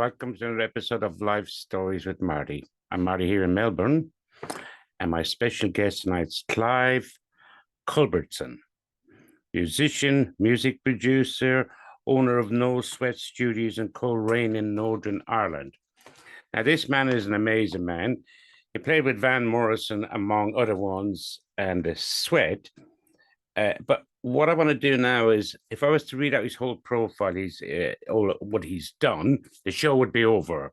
Welcome to another episode of Life Stories with Marty. I'm Marty here in Melbourne, and my special guest tonight is Clive Culbertson, musician, music producer, owner of No Sweat Studios in Coleraine in Northern Ireland. Now, this man is an amazing man. He played with Van Morrison, among other ones, and The Sweat. But what I want to do now is, if I was to read out his whole profile, all what he's done, the show would be over.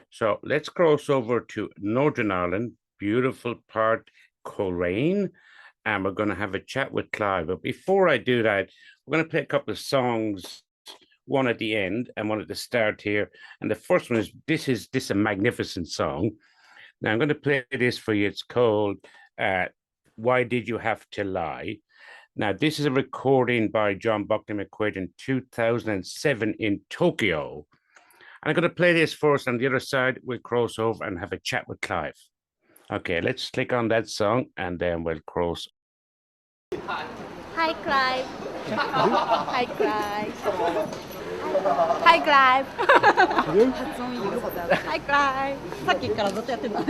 So let's cross over to Northern Ireland, beautiful part, Coleraine, and we're going to have a chat with Clive. But before I do that, we're going to play a couple of songs, one at the end and one at the start here. And the first one is this a magnificent song. Now I'm going to play this for you. It's called Why Did You Have to Lie? Now, this is a recording by John Buckley McQuaid in 2007 in Tokyo. And I'm going to play this first. On the other side, we'll cross over and have a chat with Clive. Okay, let's click on that song and then we'll cross. Hi, Clive. Hi, Clive. Hi, Clive. Hi, Clive. さっきからずっとやってるの。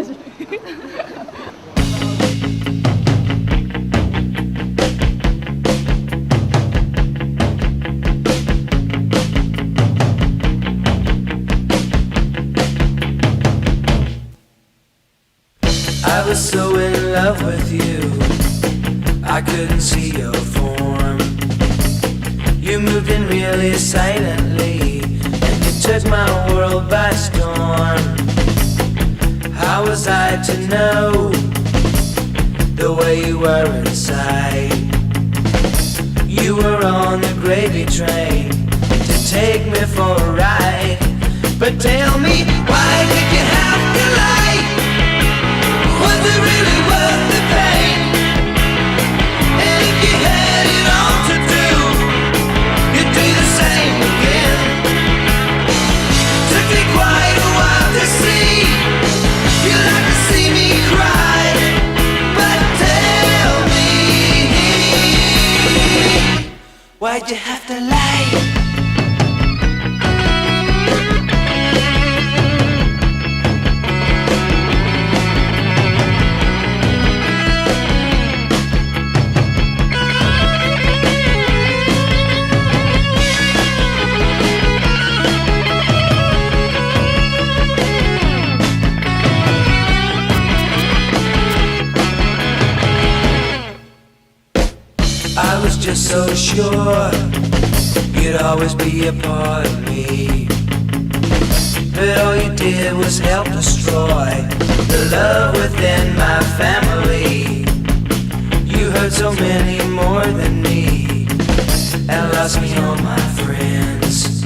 I was so in love with you, I couldn't see your form. You moved in really silently, and you took my world by storm. How was I to know the way you were inside? You were on the gravy train to take me for a ride. But tell me, why did you have to lie? Was it really worth the pain? And if you had it all to do, you'd do the same again. Took me quite a while to see you like to see me cry. But tell me, why'd you have to lie? Just so sure you'd always be a part of me, but all you did was help destroy the love within my family. You hurt so many more than me and lost me all my friends.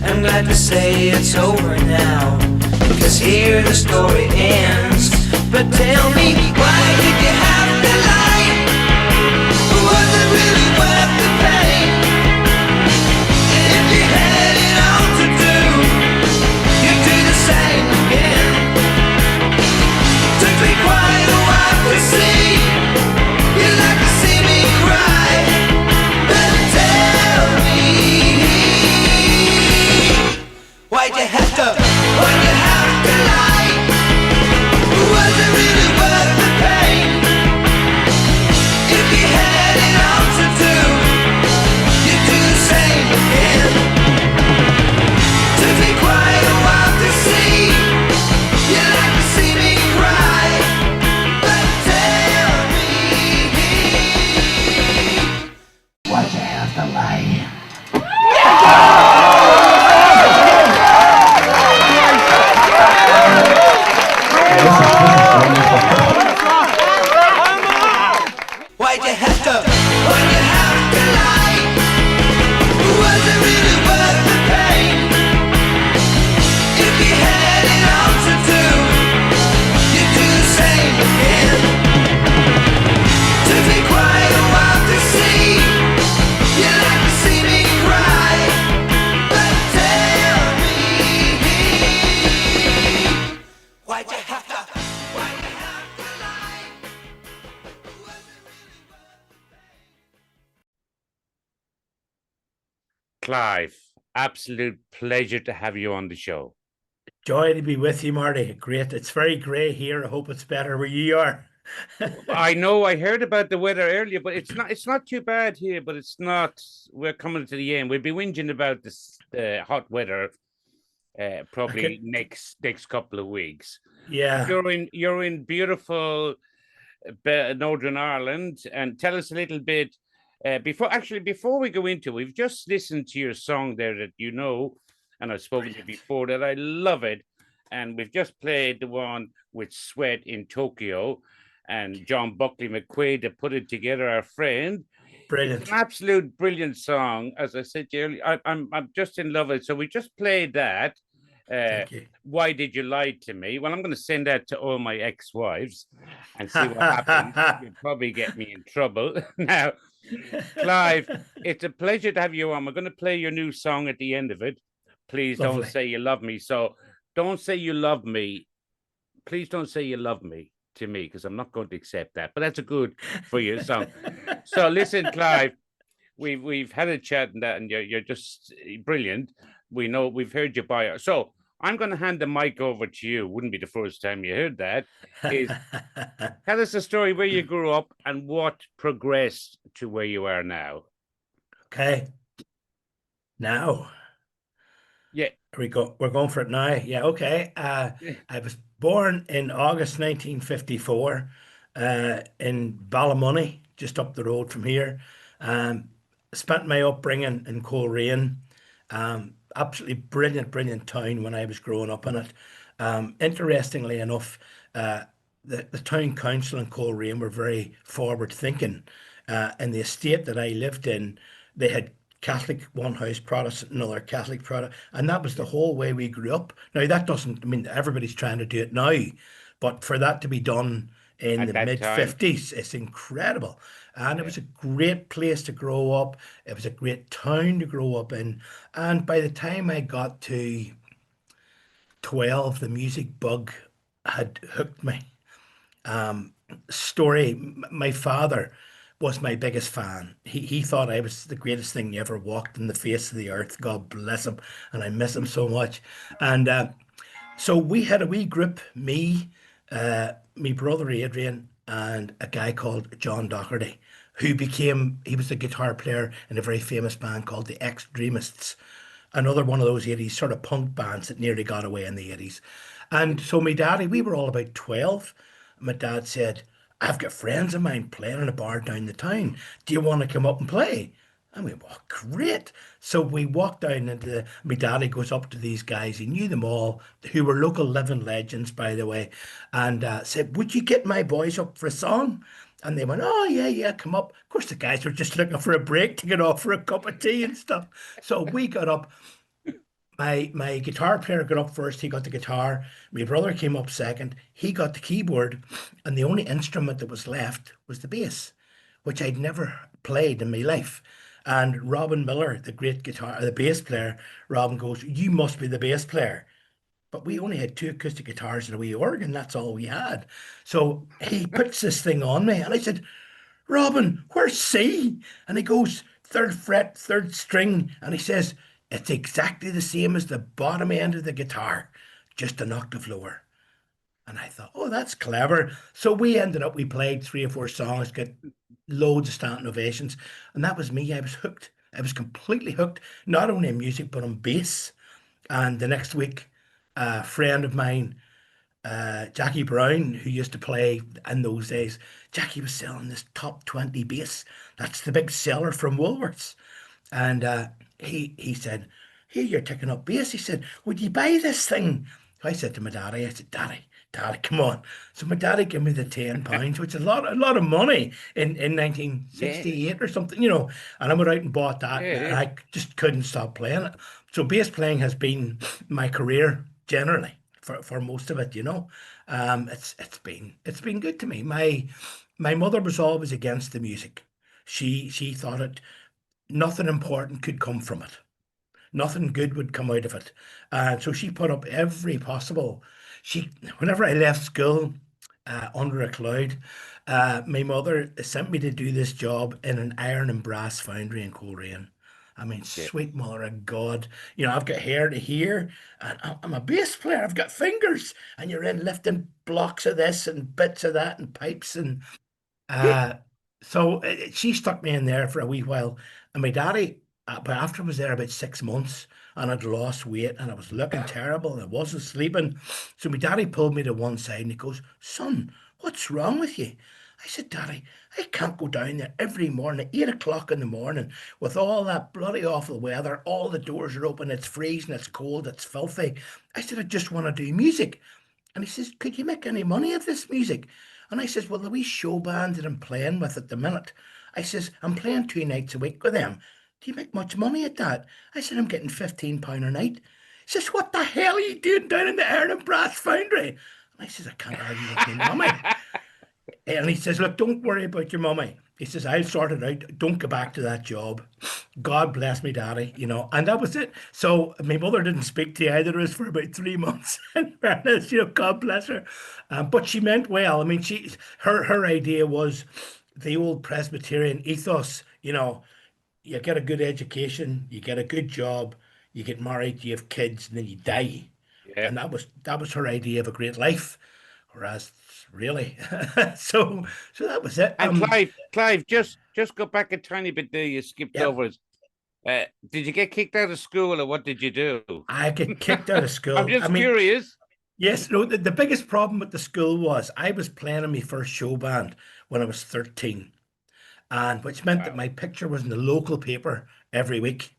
I'm glad to say it's over now, because here the story ends. But tell me, why did you have to lie? Was it really worth the pain? And if you had it all to do, you'd do the same again. Took me quite a while to see you'd like to see me cry. But tell me, why'd you have to lie? Was it really worth the pain? If you had it all to do, you'd do the same again. Took me quite a while to see you'd like to see me cry. But tell me, why'd you have to lie? Why'd you have to lie? Was it really worth the pain? If you had it all to do, you'd do the same again. Took me quite a while to see you'd like to see me cry. But tell me, why'd you have to lie? Clive, Absolute pleasure to have you on the show. Joy to be with you, Marty. Great. It's very grey here. I hope it's better where you are. I know I heard about the weather earlier, but it's not too bad here, but it's not. We're coming to the end. We'll be whinging about this hot weather probably next couple of weeks. Yeah. You're in beautiful Northern Ireland, and tell us a little bit before we go into, we've just listened to your song there that you know, and I've spoken to you before that I love it, and we've just played the one with Sweat in Tokyo, and John Buckley McQuaid that put it together, our friend. Brilliant. It's an absolute brilliant song. As I said to you earlier, I'm just in love with it. So we just played that. Thank you. Why did you lie to me? Well, I'm going to send that to all my ex-wives and see what happens. You'll probably get me in trouble. Now, Clive, it's a pleasure to have you on. We're going to play your new song at the end of it. Please Lovely. don't say you love me. So don't say you love me. Please don't say you love me to me, because I'm not going to accept that. But that's a good for your song. So listen, Clive, we've had a chat and that, and you're just brilliant. We know we've heard you by. So I'm going to hand the mic over to you. Wouldn't be the first time you heard that. Tell us the story where you grew up and what progressed to where you are now. Okay. Now. Yeah. We're going for it now. Yeah, okay. I was born in August 1954 in Ballymoney, just up the road from here. Spent my upbringing in Coleraine. Absolutely brilliant town when I was growing up in it. Interestingly enough, the town council in Coleraine were very forward thinking. In the estate that I lived in, they had Catholic one house, Protestant another, Catholic Protestant, and that was the whole way we grew up. Now that doesn't, I mean, everybody's trying to do it now, but for that to be done in the mid 50s, it's incredible. And it was a great place to grow up. It was a great town to grow up in. And by the time I got to 12, the music bug had hooked me. My father was my biggest fan. He thought I was the greatest thing ever walked in the face of the earth. God bless him. And I miss him so much. And so we had a wee group, me, my brother Adrian, and a guy called John Doherty, he was the guitar player in a very famous band called the Extremists, another one of those 80s sort of punk bands that nearly got away in the 80s. And so my daddy, we were all about 12. My dad said, I've got friends of mine playing in a bar down the town. Do you want to come up and play? And we walked, great. So we walked down my daddy goes up to these guys. He knew them all, who were local living legends, by the way, and said, would you get my boys up for a song? And they went, oh, yeah, come up. Of course, the guys were just looking for a break to get off for a cup of tea and stuff. So we got up. My guitar player got up first. He got the guitar. My brother came up second. He got the keyboard. And the only instrument that was left was the bass, which I'd never played in my life. And Robin Miller, the bass player, Robin goes, you must be the bass player. But we only had 2 acoustic guitars and a wee organ. That's all we had. So he puts this thing on me. And I said, Robin, where's C? And he goes, 3rd fret, 3rd string. And he says, it's exactly the same as the bottom end of the guitar, just an octave lower. And I thought, oh, that's clever. So we played 3 or 4 songs, got loads of standing ovations. And that was me. I was hooked. I was completely hooked, not only in music, but on bass. And the next week, a friend of mine, Jackie Brown, who used to play in those days, Jackie was selling this top 20 bass. That's the big seller from Woolworths. And he said, here, you're taking up bass. He said, would you buy this thing? I said to my daddy, I said, Daddy, come on. So my daddy gave me the £10, which is a lot of money in 1968 or something, and I went out and bought that, and I just couldn't stop playing it. So bass playing has been my career generally for most of it, It's been good to me. My mother was always against the music. She thought nothing important could come from it. Nothing good would come out of it. So she put up every possible. Whenever I left school under a cloud, my mother sent me to do this job in an iron and brass foundry in Coleraine. I mean, Yeah. sweet mother of God. You know, I've got hair to here, and I'm a bass player. I've got fingers, and you're in lifting blocks of this and bits of that and pipes and uh, she stuck me in there for a wee while, and my daddy. But after I was there about 6 months, and I'd lost weight, and I was looking terrible, and I wasn't sleeping, so my daddy pulled me to one side, and he goes, "Son, what's wrong with you?" I said, "Daddy, I can't go down there every morning at 8 o'clock in the morning with all that bloody awful weather. All the doors are open. It's freezing. It's cold. It's filthy." I said, "I just want to do music." And he says, "Could you make any money of this music?" And I says, "Well, the wee show band that I'm playing with at the minute," I says, "I'm playing 2 nights a week with them. Do you make much money at that?" I said, "I'm getting £15 a night." He says, "What the hell are you doing down in the Iron and Brass Foundry?" And I says, "I can't argue with my mummy." And he says, "Look, don't worry about your mummy." He says, "I'll sort it out. Don't go back to that job." God bless me, daddy, you know, and that was it. So my mother didn't speak to either of us for about 3 months. In fairness, you know, God bless her. But she meant well. I mean, her idea was the old Presbyterian ethos. You know, you get a good education, you get a good job, you get married, you have kids, and then you die. Yeah. And that was her idea of a great life. Whereas, really, so that was it. And Clive, just go back a tiny bit there. You skipped Yeah. over it. Did you get kicked out of school, or what did you do? I get kicked out of I'm school. I just mean, curious. yes, no, the biggest problem with the school was I was playing in my first show band when I was 13, and which meant that Wow. my picture was in the local paper every week.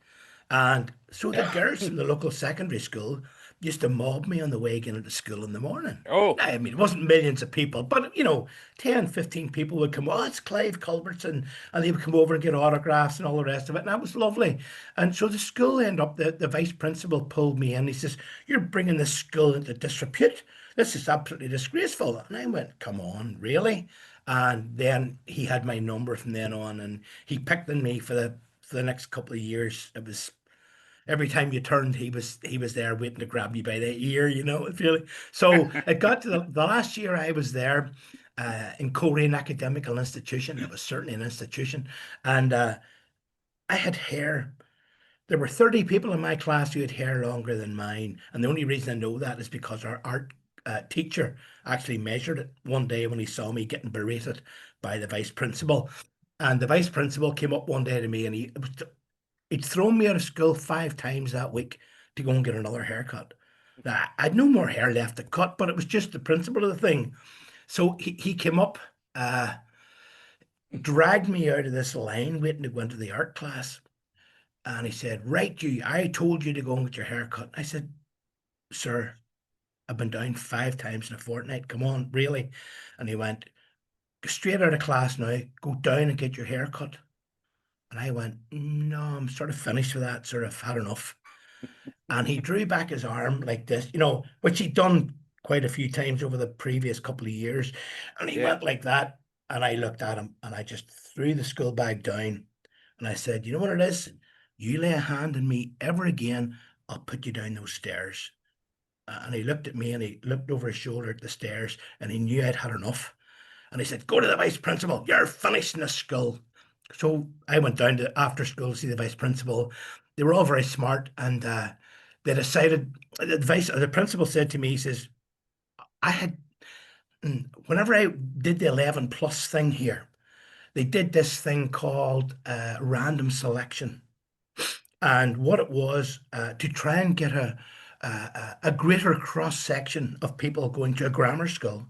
And so the girls from the local secondary school used to mob me on the way getting to school in the morning. Oh, Now, I mean, it wasn't millions of people, but, you know, 10, 15 people would come, "Oh, it's Clive Culbertson," and they would come over and get autographs and all the rest of it. And that was lovely. And so the school ended up, the vice principal pulled me in. He says, "You're bringing this school into disrepute. This is absolutely disgraceful." And I went, "Come on, really?" And then he had my number from then on, and he picked on me for the next couple of years. It was every time you turned, he was there waiting to grab you by the ear, you know, feeling. So it got to the last year I was there in Korean Academical Institution. It was certainly an institution, and I had hair. There were 30 people in my class who had hair longer than mine, and the only reason I know that is because our art teacher actually measured it one day when he saw me getting berated by the vice principal. And the vice principal came up one day to me, and he'd thrown me out of school 5 times that week to go and get another haircut. Now, I had no more hair left to cut, but it was just the principle of the thing. So he came up, uh, dragged me out of this line waiting to go into the art class. And he said, "Right, you, I told you to go and get your hair cut." I said, "Sir, I've been down 5 times in a fortnight. Come on, really?" And he went, "Go straight out of class now. Go down and get your hair cut." And I went, "No, I'm sort of finished with that. Sort of had enough." And he drew back his arm like this, you know, which he'd done quite a few times over the previous couple of years. And he yeah. went like that. And I looked at him and I just threw the school bag down. And I said, "You know what it is? You lay a hand on me ever again, I'll put you down those stairs." And he looked at me and he looked over his shoulder at the stairs and he knew I'd had enough. And he said, "Go to the vice principal. You're finished in the school." So I went down to after school to see the vice principal. They were all very smart, and they decided. The principal said to me, he says, "I had whenever I did the 11 plus thing here, they did this thing called random selection, and what it was to try and get a greater cross section of people going to a grammar school.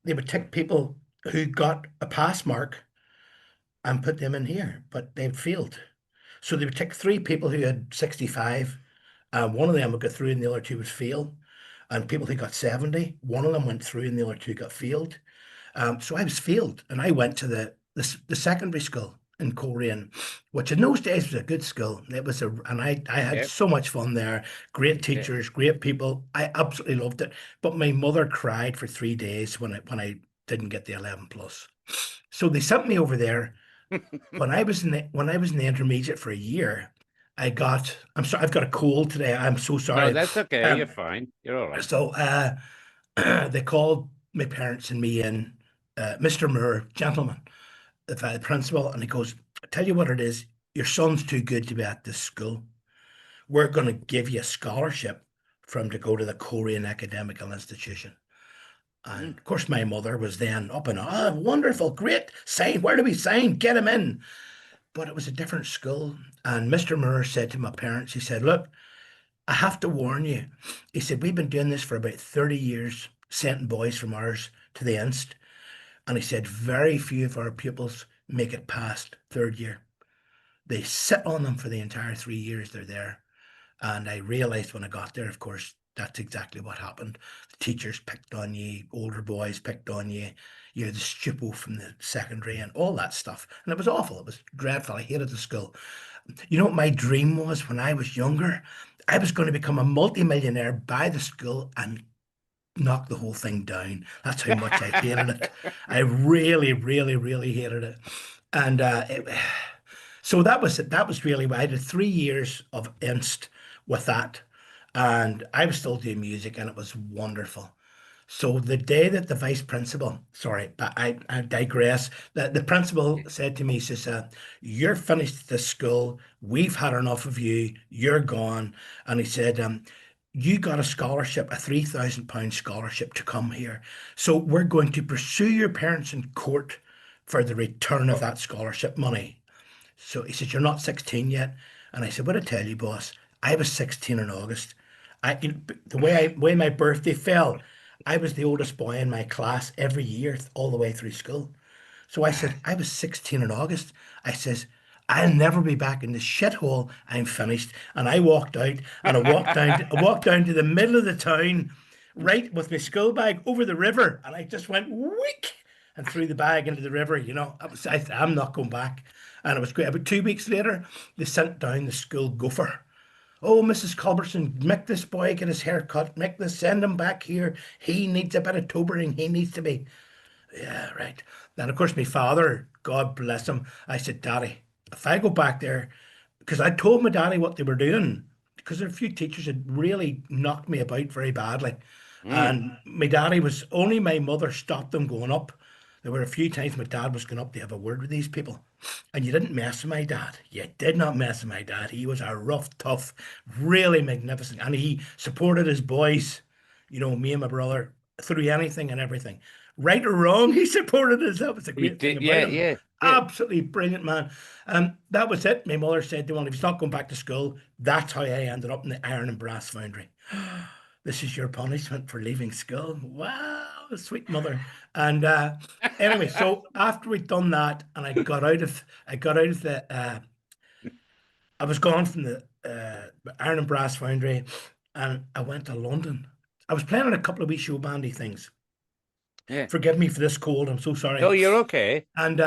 They would take people who got a pass mark and put them in here, but they'd failed. So they would take 3 people who had 65, and one of them would get through and the other 2 would fail. And people who got 70, one of them went through and the other 2 got failed. So I was failed, and I went to the secondary school in Korean, which in those days was a good school. It was and I had Yeah. so much fun there. Great Yeah. teachers, great people. I absolutely loved it. But my mother cried for 3 days when I didn't get the 11 plus. So they sent me over there. When I was in the intermediate for a year, I'm sorry, I've got a cold today. I'm so No, sorry. that's okay. You're Um, fine. You're all right. so they called my parents and me in, Mr. Moore, gentleman, the principal, and he goes, "I tell you what it is. your son's too good to be at this school. We're going to give you a scholarship for him to go to the Korean Academical Institution. And of course, my mother was then up and, wonderful, great, sign, where do we sign? Get him in. But it was a different school. And Mr. Moore said to my parents, he said, look, I have to warn you. He said, we've been doing this for about 30 years, sending boys from ours to the Inst. And he said, very few of our pupils make it past third year. They sit on them for the entire 3 years they're there. And I realized when I got there, of course, that's exactly what happened. The teachers picked on you, older boys picked on you, you're the stupo from the secondary and all that stuff. And it was awful. It was dreadful. I hated the school. You know what my dream was when I was younger? I was going to become a multimillionaire, buy the school and knock the whole thing down. That's how much I hated it. I really, really, really hated it. And so that was it. That was really why I did 3 years of Inst with that. And I was still doing music and it was wonderful. So the day that the vice principal, sorry, I digress. The principal said to me, he says, you're finished at this school. We've had enough of you. You're gone. And he said, you got a scholarship, a £3,000 scholarship to come here. So we're going to pursue your parents in court for the return of that scholarship money. So he said, you're not 16 yet. And I said, what I tell you, boss, I was 16 in August. The way my birthday fell, I was the oldest boy in my class every year, all the way through school. So I said, I was 16 in August. I says, I'll never be back in this shithole. I'm finished. And I walked out and I walked down to the middle of the town, right with my school bag over the river. And I just went weak and threw the bag into the river. You know, I'm not going back. And it was great. About 2 weeks later, they sent down the school gopher. Oh, Mrs. Culbertson, make this boy get his hair cut. Send him back here. He needs a bit of tobering. He needs to be. Yeah, right. Then, of course, my father, God bless him, I said, Daddy, if I go back there, because I told my daddy what they were doing, because there were a few teachers that really knocked me about very badly. And my daddy was, only my mother stopped them going up. There were a few times my dad was going up to have a word with these people. And you didn't mess with my dad. You did not mess with my dad. He was a rough, tough, really magnificent. And he supported his boys, you know, me and my brother, through anything and everything. Right or wrong, he supported us. That was a great thing about him. Yeah. Absolutely brilliant, man. That was it. My mother said to him, if he's not going back to school, that's how I ended up in the iron and brass foundry. This is your punishment for leaving school. Wow, sweet mother. And anyway, so after we'd done that, and I was gone from the iron and brass foundry, and I went to London. I was playing in a couple of wee show bandy things. Yeah. Forgive me for this cold. I'm so sorry. Oh, you're okay. And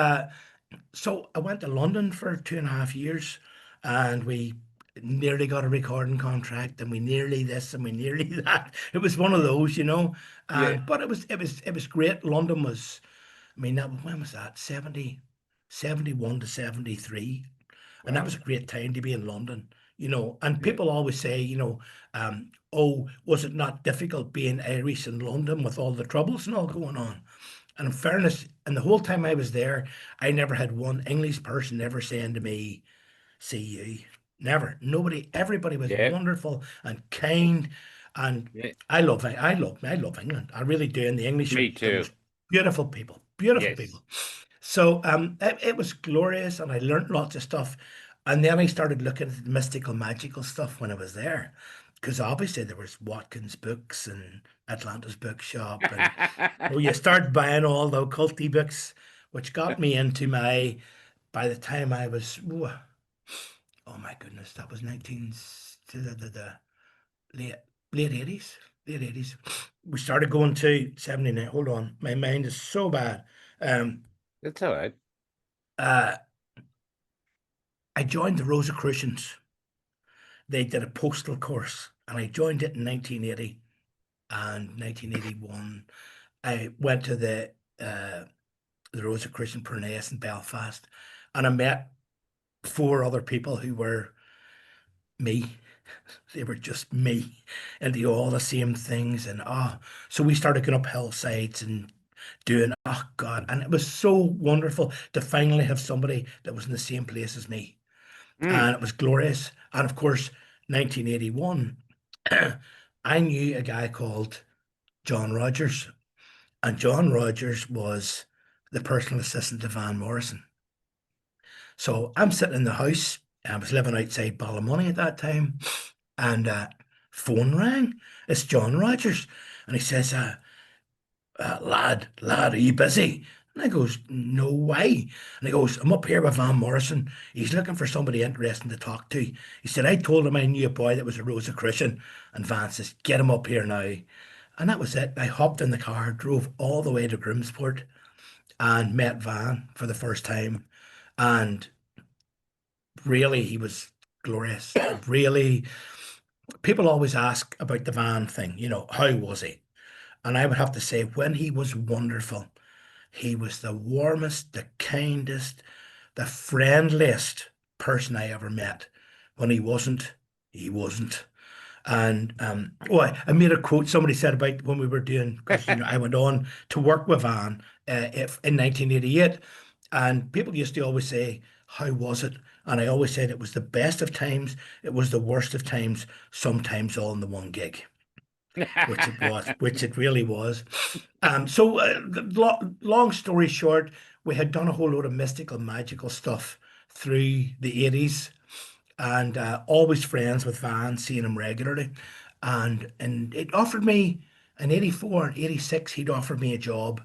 so I went to London for 2.5 years, and we nearly got a recording contract, and we nearly this and we nearly that. It was one of those, you know. But it was great. London was, I mean, when was that? 71 to 73. And that was a great time to be in London, you know. And people always say, you know, oh, was it not difficult being Irish in London with all the troubles and all going on? And in fairness, and the whole time I was there, I never had one English person ever saying to me, see you. Never. Nobody. Everybody was wonderful and kind. And I love England. I really do. And the English Me too. Beautiful people. Beautiful people. So it was glorious, and I learned lots of stuff. And then I started looking at the mystical, magical stuff when I was there. Because obviously there was Watkins books and Atlantis bookshop. And you start buying all the occulty books, which got me into by the time I was, oh my goodness, that was the late 80s. Late 80s. We started going to 79. Hold on. My mind is so bad. It's all right. I joined the Rosicrucians. They did a postal course, and I joined it in 1980 and 1981. I went to the Rosicrucian Perneus in Belfast, and I met 4 other people who were me. They were just me, and they all the same things. And so we started going up hillsides and doing, oh God, and it was so wonderful to finally have somebody that was in the same place as me. Mm. and it was glorious. And of course, 1981, I knew a guy called John Rogers, and John Rogers was the personal assistant to Van Morrison. So I'm sitting in the house. I was living outside Ballymoney at that time, and phone rang. It's John Rogers, and he says, lad, are you busy? And I goes, no way. And he goes, I'm up here with Van Morrison. He's looking for somebody interesting to talk to. He said, I told him I knew a boy that was a Rosicrucian. And Van says, get him up here now. And that was it. I hopped in the car, drove all the way to Grimsport and met Van for the first time. And really, he was glorious. Really, people always ask about the Van thing, how was he? And I would have to say, when he was wonderful, he was the warmest, the kindest, the friendliest person I ever met. When he wasn't, he wasn't. And I made a quote somebody said about when we were doing, because I went on to work with Van in 1988, and people used to always say, "How was it?" And I always said it was the best of times, it was the worst of times, sometimes all in the one gig, which it was, which it really was. Long story short, we had done a whole load of mystical, magical stuff through the 80s, and always friends with Van, seeing him regularly. And it offered me, in 84 and 86, he'd offered me a job,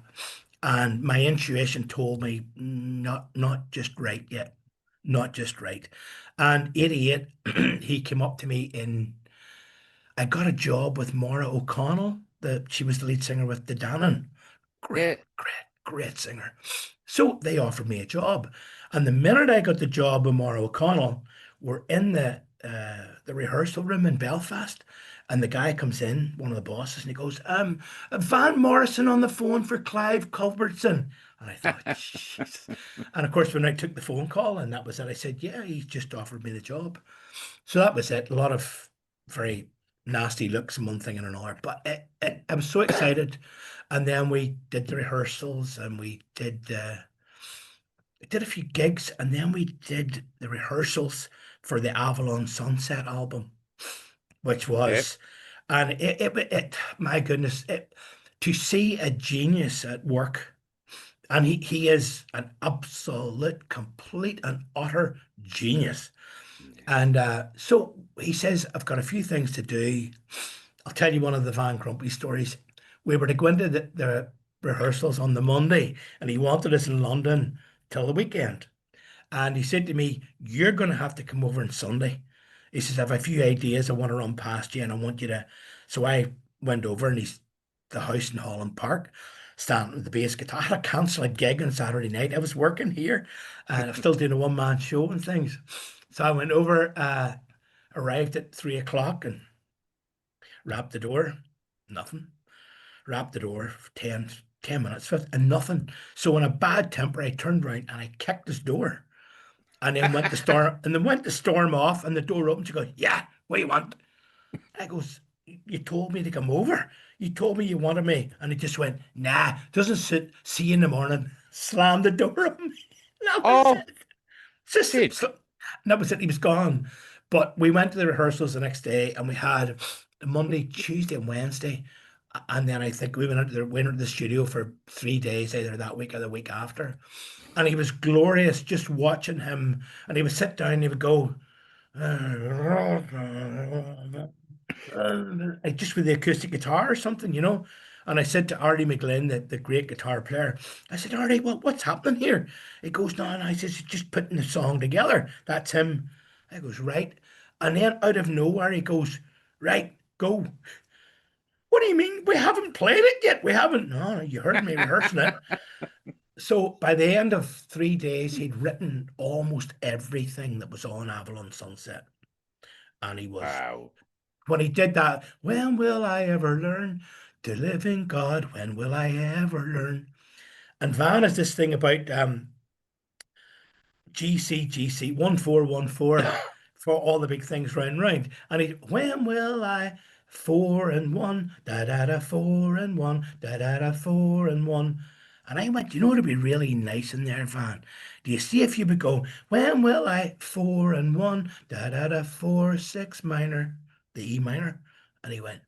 and my intuition told me not just right yet, not just right. And 88, he came up to me I got a job with Maura O'Connell. She was the lead singer with the Dannon. Yeah. Great singer. So they offered me a job. And the minute I got the job with Maura O'Connell, we're in the rehearsal room in Belfast. And the guy comes in, one of the bosses, and he goes, Van Morrison on the phone for Clive Culbertson. And I thought, jeez. And of course, when I took the phone call and that was it, I said, yeah, he just offered me the job. So that was it. A lot of very nasty looks and one thing and another. But I was so excited. And then we did the rehearsals, and we did a few gigs, and then we did the rehearsals for the Avalon Sunset album, which was, and my goodness, to see a genius at work, and he is an absolute, complete and utter genius. And so he says, I've got a few things to do. I'll tell you one of the Van Grumpy stories. We were to go into the rehearsals on the Monday, and he wanted us in London till the weekend. And he said to me, you're going to have to come over on Sunday. He says, I have a few ideas I want to run past you, and I want you to. So I went over, and he's the house in Holland Park, standing with the bass guitar. I had to cancel a gig on Saturday night. I was working here, and I'm still doing a one-man show and things. So I went over, arrived at 3 o'clock, and rapped the door, nothing. Rapped the door for 10 minutes, and nothing. So in a bad temper, I turned around and I kicked his door, and then went to storm off, and the door opened. She goes, yeah, what do you want? I goes, you told me to come over. You told me you wanted me. And he just went, nah, doesn't suit. See you in the morning. Slammed the door on me. That was it. That was it. He was gone. But we went to the rehearsals the next day, and we had the Monday, Tuesday, and Wednesday. And then I think we went into the studio for 3 days, either that week or the week after. And he was glorious, just watching him. And he would sit down and he would go, just with the acoustic guitar or something, And I said to Artie McGlynn, the great guitar player, I said, Artie, what's happening here? He goes, no, and I said, just putting the song together. That's him. I goes, right. And then out of nowhere, he goes, right, go. What do you mean? We haven't played it yet. We haven't. No, you heard me rehearsing it. So by the end of 3 days, he'd written almost everything that was on Avalon Sunset. And he was, wow. When he did that, when will I ever learn to live in God? When will I ever learn? And Van has this thing about GC 1414 for all the big things round. And he, when will I 4 and 1, da da da 4 and 1, da da da 4 and 1. And I went, you know what would be really nice in there, Van? Do you see if you would go, when will I 4 and 1, da da da 4 6 minor, the E minor? And he went,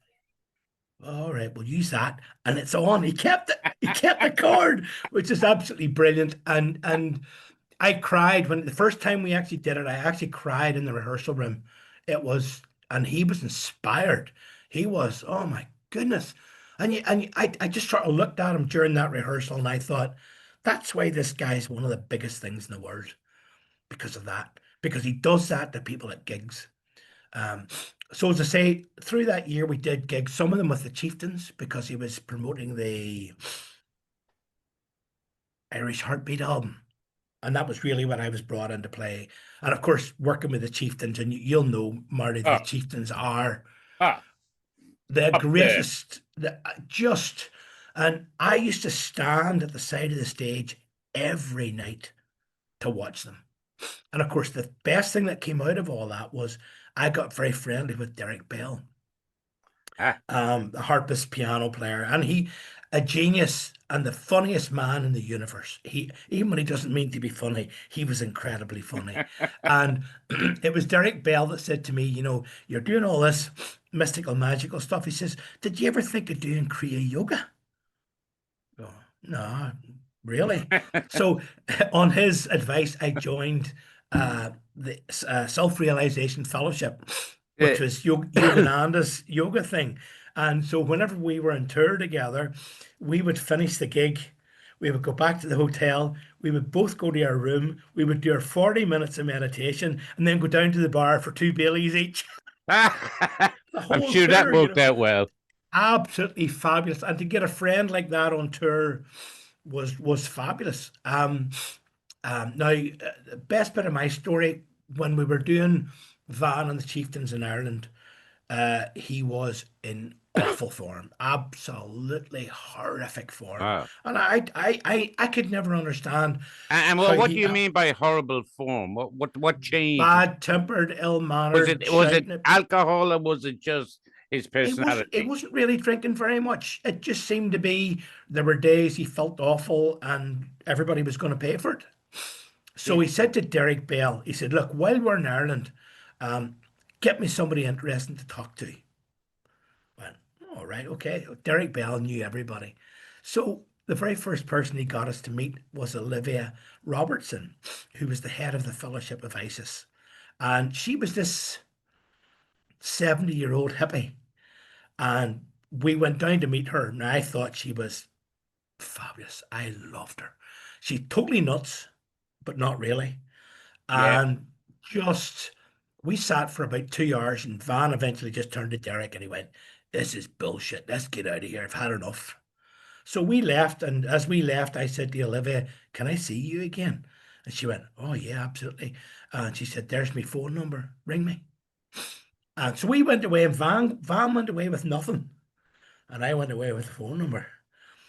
all right, we'll use that. And it's on. He kept it. He kept the chord, which is absolutely brilliant. And I cried when the first time we actually did it. I actually cried in the rehearsal room. It was, and he was inspired. He was, oh my goodness. I just sort of looked at him during that rehearsal and I thought, that's why this guy's one of the biggest things in the world because of that. Because he does that to people at gigs. Um, so as I say, through that year we did gigs, some of them with the Chieftains because he was promoting the Irish Heartbeat album. And that was really when I was brought into play. And of course, working with the Chieftains, and you'll know, Marty, the Oh, Chieftains are ah, the up there. greatest, just, and I used to stand at the side of the stage every night to watch them. And of course, the best thing that came out of all that was I got very friendly with Derek Bell, Ah, the harpist piano player, and he a genius and the funniest man in the universe. He even when he doesn't mean to be funny, he was incredibly funny. And it was Derek Bell that said to me, you know, you're doing all this mystical, magical stuff. He says, did you ever think of doing Kriya yoga? Oh, no, really? So, on his advice, I joined the Self-Realization Fellowship, eh, which was Yogananda's yoga thing. And so, whenever we were on tour together, we would finish the gig, we would go back to the hotel, we would both go to our room, we would do our 40 minutes of meditation, and then go down to the bar for 2 Baileys each. The I'm whole sure that tour, worked out well. absolutely fabulous. And to get a friend like that on tour was fabulous. Now, the best bit of my story when we were doing Van and the Chieftains in Ireland, he was in awful form, absolutely horrific form, Wow. and I could never understand And how what do he you mean by horrible form? What changed? bad-tempered, ill-mannered, Was it shouting at people. alcohol or was it just his It personality? wasn't really drinking very much. It just seemed to be there were days he felt awful and everybody was going to pay for it. So Yeah. he said to Derek Bell, he said, look, while we're in Ireland, um, get me somebody interesting to talk to. Went, all right, okay. Derek Bell knew everybody. So the very first person he got us to meet was Olivia Robertson, who was the head of the Fellowship of Isis. And she was this 70-year-old hippie. And we went down to meet her. And I thought she was fabulous. I loved her. She's totally nuts, but not really. Yeah. And just we sat for about 2 hours, and Van eventually just turned to Derek and he went, this is bullshit. Let's get out of here. I've had enough. So we left, and as we left, I said to Olivia, can I see you again? And she went, oh yeah, absolutely. And she said, there's my phone number. Ring me. And so we went away, and Van went away with nothing. And I went away with a phone number.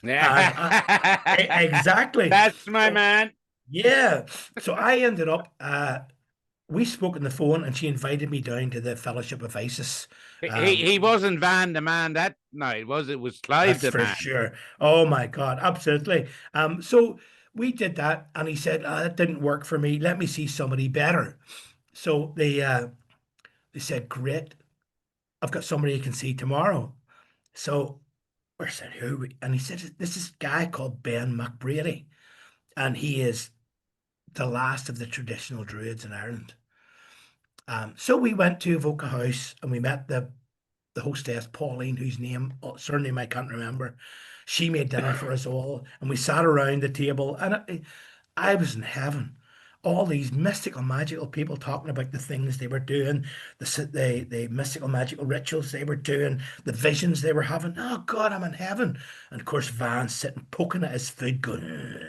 And exactly. That's my So man. yeah. So I ended up we spoke on the phone and she invited me down to the Fellowship of Isis. He wasn't Van the man that night, was it? It was Clive That's the for man. sure. Oh my God, absolutely. So we did that and he said, that didn't work for me. Let me see somebody better. So they said, great, I've got somebody you can see tomorrow. So we said, who? And he said, this is a guy called Ben McBrady, and he is the last of the traditional druids in Ireland. So we went to Avoca House and we met the hostess, Pauline, whose surname I can't remember. She made dinner for us all, and we sat around the table, and I was in heaven. All these mystical, magical people talking about the things they were doing, the mystical, magical rituals they were doing, the visions they were having. Oh God, I'm in heaven! And of course, Van sitting poking at his food, going.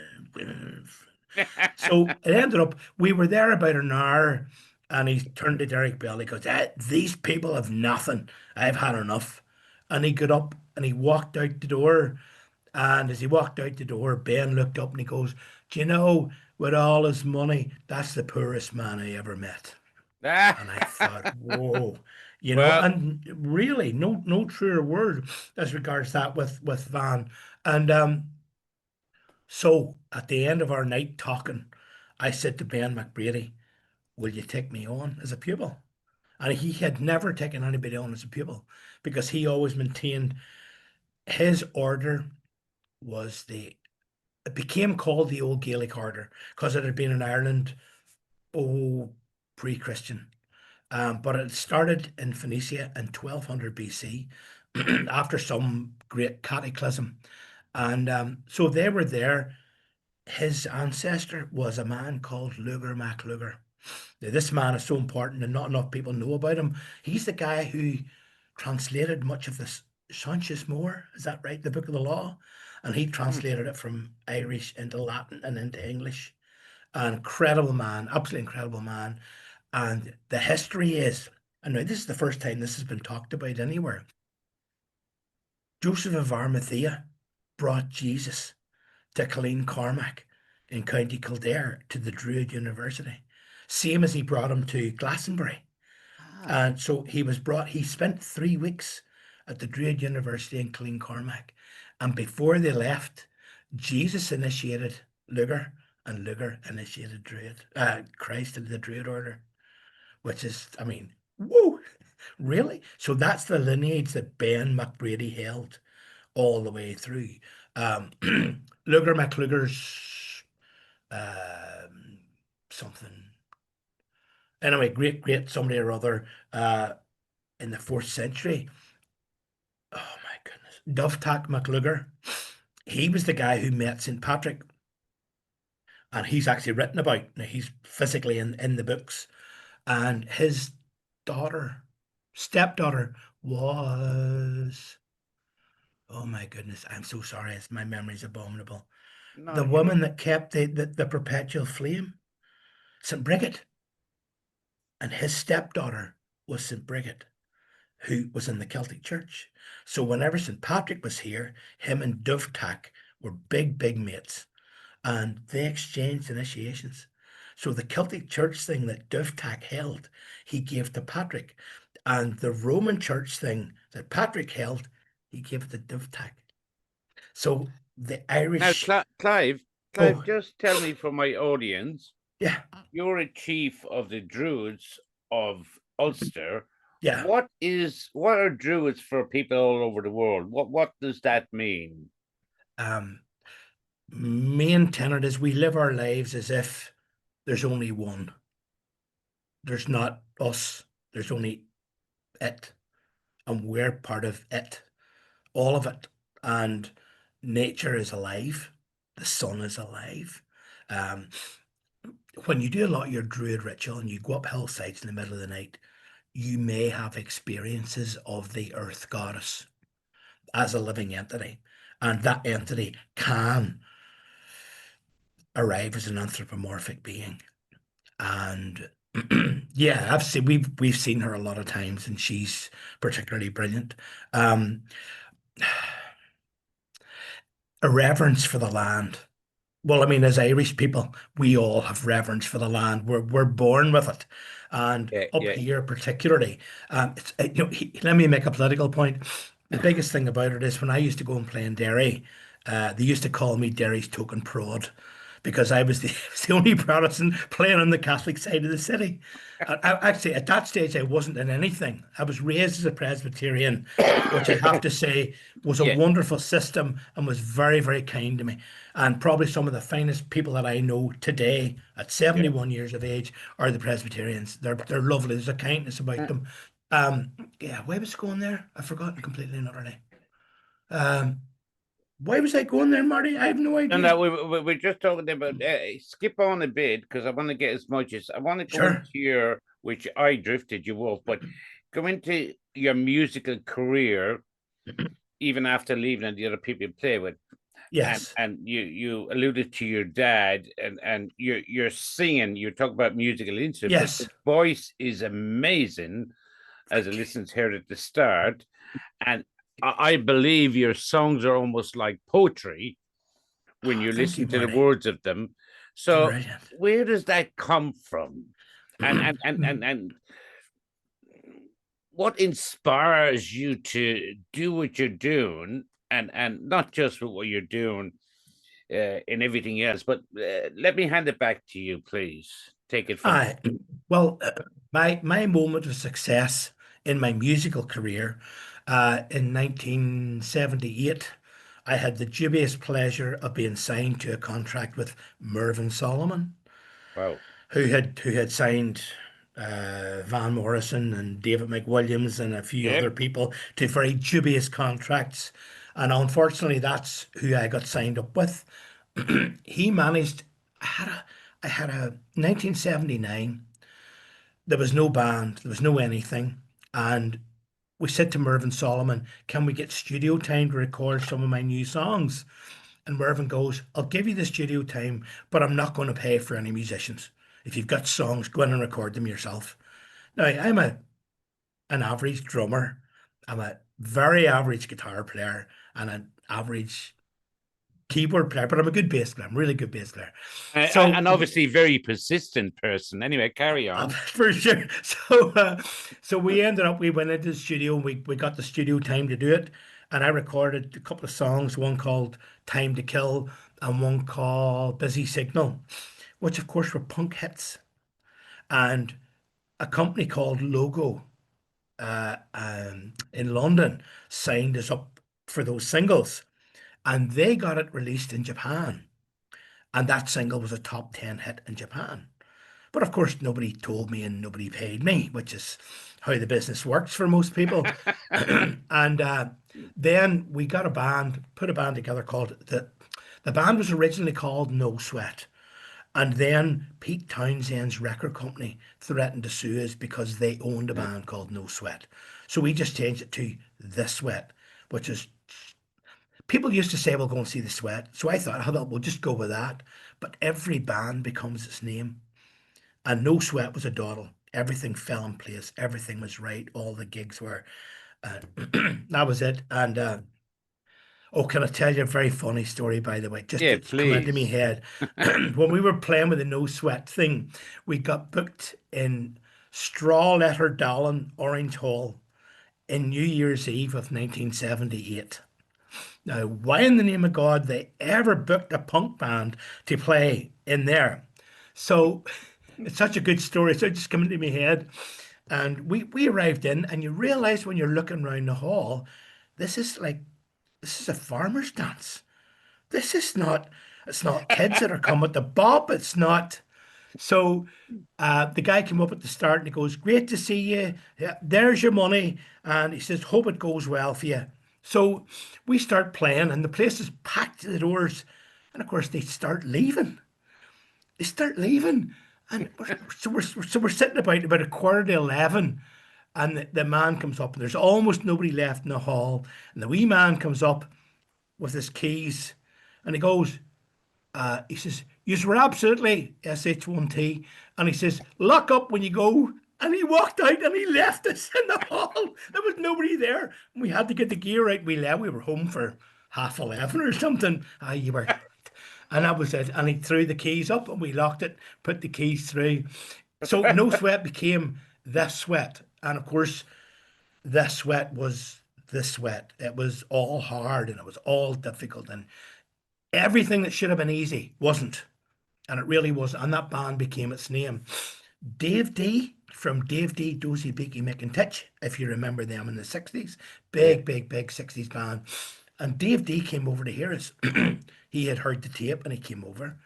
So it ended up, we were there about an hour, and he turned to Derek Bell. He goes, these people have nothing. I've had enough. And he got up and he walked out the door. And as he walked out the door, Ben looked up and he goes, do you know, with all his money, that's the poorest man I ever met. And I thought, whoa, Well, and really, no truer word as regards that with Van. And So at the end of our night talking, I said to Ben McBrady, will you take me on as a pupil? And he had never taken anybody on as a pupil because he always maintained his order was it became called the Old Gaelic Order because it had been in Ireland, oh, pre-Christian. But it started in Phoenicia in 1200 BC after some great cataclysm. And so they were there. His ancestor was a man called Lugar MacLugar. Now, this man is so important and not enough people know about him. He's the guy who translated much of this Sanchez Moore, is that right? The Book of the Law. And he translated it from Irish into Latin and into English. An incredible man, absolutely incredible man. And the history is, and now this is the first time this has been talked about anywhere. Joseph of Arimathea brought Jesus to Cormac in County Kildare to the Druid University, same as he brought him to Glastonbury. And so he spent 3 weeks at the Druid University in Cormac. And before they left, Jesus initiated Lugar and Lugar initiated Christ into the Druid order, which is, I mean, whoa, really? So that's the lineage that Ben McBrady held all the way through. Lugar MacLugar's something. Anyway, great somebody or other in the 4th century. Oh my goodness. Dovetack MacLugar. He was the guy who met St. Patrick. And he's actually written about, now he's physically in the books. And his stepdaughter was, oh my goodness, I'm so sorry, my memory's abominable. No, The woman that kept the perpetual flame, St. Bridget. And his stepdaughter was St. Bridget, who was in the Celtic Church. So whenever St. Patrick was here, him and Dovetack were big mates. And they exchanged initiations. So the Celtic Church thing that Dovetack held, he gave to Patrick. And the Roman Church thing that Patrick held, he gave it to Dovetack. So the now, Irish... Clive, Oh. just tell me for my audience, Yeah, you're a chief of the Druids of Ulster. yeah. What are Druids for people all over the world? What does that mean? Main tenet is we live our lives as if there's only one. There's not us. There's only it. And we're part of it. All of it. And nature is alive. The sun is alive. When you do a lot of your druid ritual and you go up hillsides in the middle of the night, you may have experiences of the earth goddess as a living entity. And that entity can arrive as an anthropomorphic being. And yeah, we've seen her a lot of times, and she's particularly brilliant. A reverence for the land. Well, I mean, as Irish people, we all have reverence for the land. We're born with it, and up here particularly, let me make a political point. The biggest thing about it is when I used to go and play in Derry, they used to call me Derry's token prod because I was the only Protestant playing on the Catholic side of the city. Actually, at that stage, I wasn't in anything. I was raised as a Presbyterian, which I have to say was a wonderful system and was very, very kind to me. And probably some of the finest people that I know today at 71 years of age are the Presbyterians. They're lovely. There's a kindness about them. Why was I going there? I've forgotten completely and utterly. Why was I going there, Marty? I have no idea. No, we're just talking about skip on a bit because I want to get as much as I want to go into your, which I drifted you off, but go into your musical career even after leaving and the other people you play with. Yes. And you alluded to your dad and you're singing, you talk about musical instruments. Yes. His voice is amazing, as I listened to her at the start. And I believe your songs are almost like poetry when you listen to the words of them. So where does that come from? And what inspires you to do what you're doing and not just what you're doing, in everything else. But let me hand it back to you, please. Take it from. I well, my moment of success in my musical career, in 1978, I had the dubious pleasure of being signed to a contract with Mervyn Solomon, Wow. who had signed Van Morrison and David McWilliams and a few Yeah. other people to very dubious contracts. And unfortunately, that's who I got signed up with. He managed, I had a 1979, there was no band, there was no anything. And we said to Mervyn Solomon, can we get studio time to record some of my new songs? And Mervyn goes, I'll give you the studio time, but I'm not going to pay for any musicians. If you've got songs, go in and record them yourself. Now, I'm an average drummer. I'm a very average guitar player and an average keyboard player, but I'm a good bass player. I'm a really good bass player. So, And obviously very persistent person. Anyway, carry on. for sure. So we ended up, we went into the studio and we got the studio time to do it. And I recorded a couple of songs, one called Time to Kill and one called Busy Signal, which of course were punk hits. And a company called Logo in London signed us up for those singles. And they got it released in Japan. And that single was a top 10 hit in Japan. But of course, nobody told me and nobody paid me, which is how the business works for most people. And then we got a band, put a band together called, the band was originally called No Sweat. And then Pete Townshend's record company threatened to sue us because they owned a band called No Sweat. So we just changed it to The Sweat, which is, people used to say, we'll go and see The Sweat. So I thought, we'll just go with that. But every band becomes its name. And No Sweat was a dawdle. Everything fell in place. Everything was right. All the gigs were. That was it. And oh, can I tell you a very funny story, by the way? Just Yeah, to come into my please. head. When we were playing with the No Sweat thing, we got booked in Straw Letter Dallin, Orange Hall, in New Year's Eve of 1978. Now, why in the name of God they ever booked a punk band to play in there? So it's such a good story. So it just came into my head. And we arrived in, and you realize when you're looking around the hall, this is a farmer's dance. It's not kids that are coming to bop. It's not. So the guy came up at the start and he goes, great to see you. Yeah, there's your money. And he says, hope it goes well for you. So we start playing and the place is packed to the doors. And of course they start leaving. They start leaving. And we're sitting about 11:15. And the man comes up and there's almost nobody left in the hall. And the wee man comes up with his keys and he says, you were absolutely SH1T. And he says, lock up when you go. And he walked out and he left us in the hall. There was nobody there. And we had to get the gear out. We left. We were home for 11:30 or something. You were. And that was it. And he threw the keys up and we locked it, put the keys through. So No Sweat became The Sweat. And of course, The Sweat was The Sweat. It was all hard and it was all difficult. And everything that should have been easy wasn't. And it really was. And that band became its name. Dave D from Dave D, Dozy, Beaky, Mick and Titch, if you remember them in the 60s. Big 60s band. And Dave D came over to hear us. He had heard the tape and he came over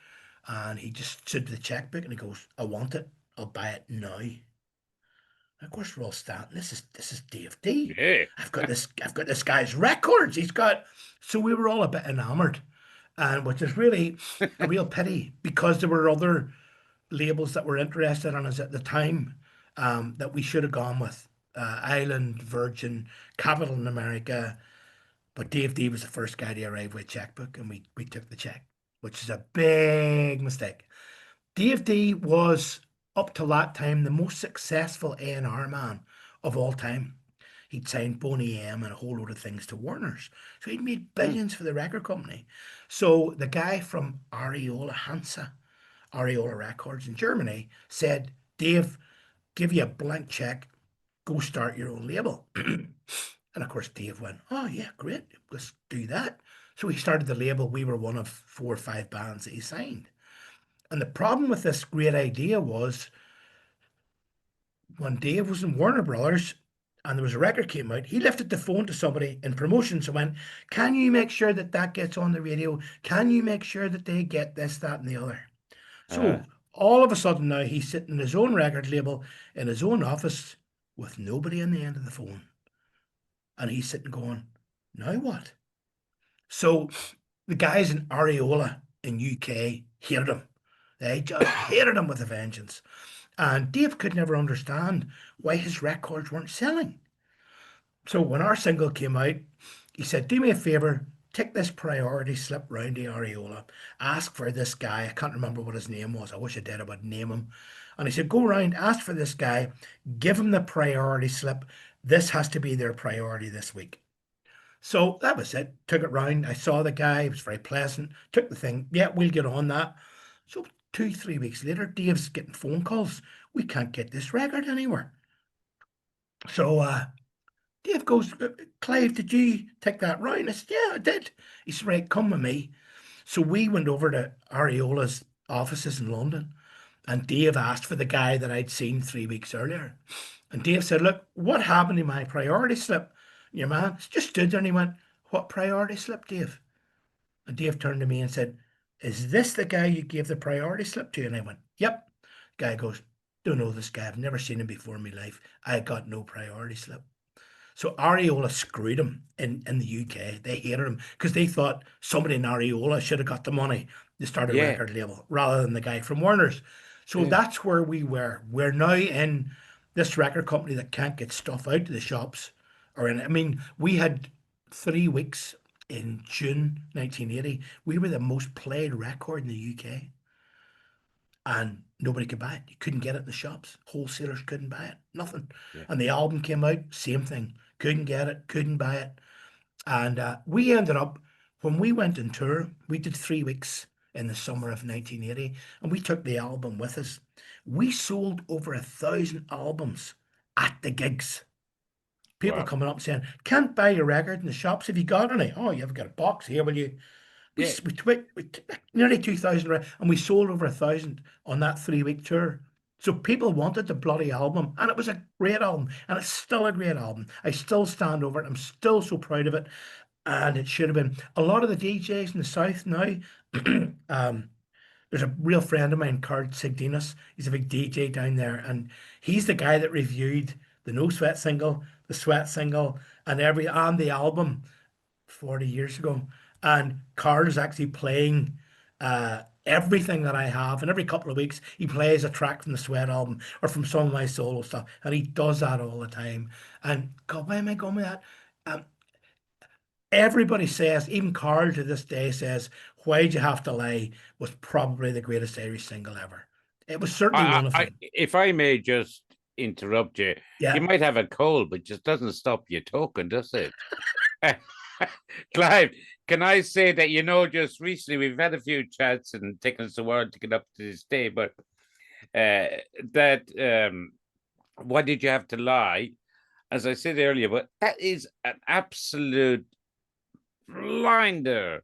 and he just stood with the checkbook and he goes, I want it. I'll buy it now. And of course we're all standing. This is Dave D. Yeah. I've got this guy's records. So we were all a bit enamored. And which is really a real pity because there were other labels that were interested in us at the time that we should have gone with. Island, Virgin, Capital in America. But Dave D was the first guy to arrive with a checkbook and we took the check, which is a big mistake. Dave D was, up to that time, the most successful A&R man of all time. He'd signed Boney M and a whole load of things to Warner's. So he'd made billions for the record company. So the guy from Areola Records in Germany said, Dave, give you a blank check, go start your own label. And of course, Dave went, oh yeah, great, let's do that. So he started the label. We were one of 4 or 5 bands that he signed. And the problem with this great idea was when Dave was in Warner Brothers and there was a record came out, he lifted the phone to somebody in promotions and went, "Can you make sure that that gets on the radio? Can you make sure that they get this, that, and the other?" Uh, So all of a sudden now he's sitting in his own record label in his own office with nobody on the end of the phone. And he's sitting going, "Now what?" So the guys in Areola in UK hated him. They just hated him with a vengeance. And Dave could never understand why his records weren't selling. So when our single came out, he said, "Do me a favor, take this priority slip round to Areola, ask for this guy." I can't remember what his name was. I wish I did, I would name him. And he said, "Go round, ask for this guy, give him the priority slip. This has to be their priority this week." So that was it. Took it round. I saw the guy. It was very pleasant. Took the thing. Yeah, we'll get on that. So 2, 3 weeks later, Dave's getting phone calls. "We can't get this record anywhere." So Dave goes, "Clive, did you take that round?" I said, "Yeah, I did." He said, "Right, come with me." So we went over to Areola's offices in London, and Dave asked for the guy that I'd seen 3 weeks earlier. And Dave said, "Look, what happened to my priority slip?" Your man just stood there and he went, "What priority slip, Dave?" And Dave turned to me and said, "Is this the guy you gave the priority slip to?" And I went, "Yep." Guy goes, "Don't know this guy. I've never seen him before in my life. I got no priority slip." So Areola screwed him in the UK. They hated him because they thought somebody in Areola should have got the money to start a yeah, record label rather than the guy from Warner's. So yeah. that's where we were. We're now in this record company that can't get stuff out to the shops. I mean, we had 3 weeks in June 1980. We were the most played record in the UK and nobody could buy it. You couldn't get it in the shops. Wholesalers couldn't buy it. Nothing. Yeah. And the album came out, same thing. Couldn't get it, couldn't buy it. And we ended up, when we went on tour, we did 3 weeks in the summer of 1980, and we took the album with us. We sold over 1,000 albums at the gigs. People Wow. coming up saying, "Can't buy your record in the shops. Have you got any?" "Oh, you've got a box here. Will you?" We, Yeah. s- we, twi- we t- Nearly 2,000, and we sold over 1,000 on that 3 week tour. So people wanted the bloody album, and it was a great album, and it's still a great album. I still stand over it. I'm still so proud of it, and it should have been. A lot of the DJs in the South now, there's a real friend of mine, Carl Sigdinas. He's a big DJ down there, and he's the guy that reviewed the No Sweat single, the Sweat single, and the album 40 years ago. And Carl is actually playing everything that I have. And every couple of weeks, he plays a track from the Sweat album or from some of my solo stuff. And he does that all the time. And God, why am I going with that? Um, Everybody says, even Carl to this day says, "Why'd You Have to Lie" was probably the greatest Irish single ever. It was certainly one of them. If I may just interrupt you, you Yeah. might have a cold, but just doesn't stop you talking, does it? Clive, can I say that, just recently we've had a few chats and taken us a while to get up to this day, but why did you have to lie? As I said earlier, but that is an absolute blinder.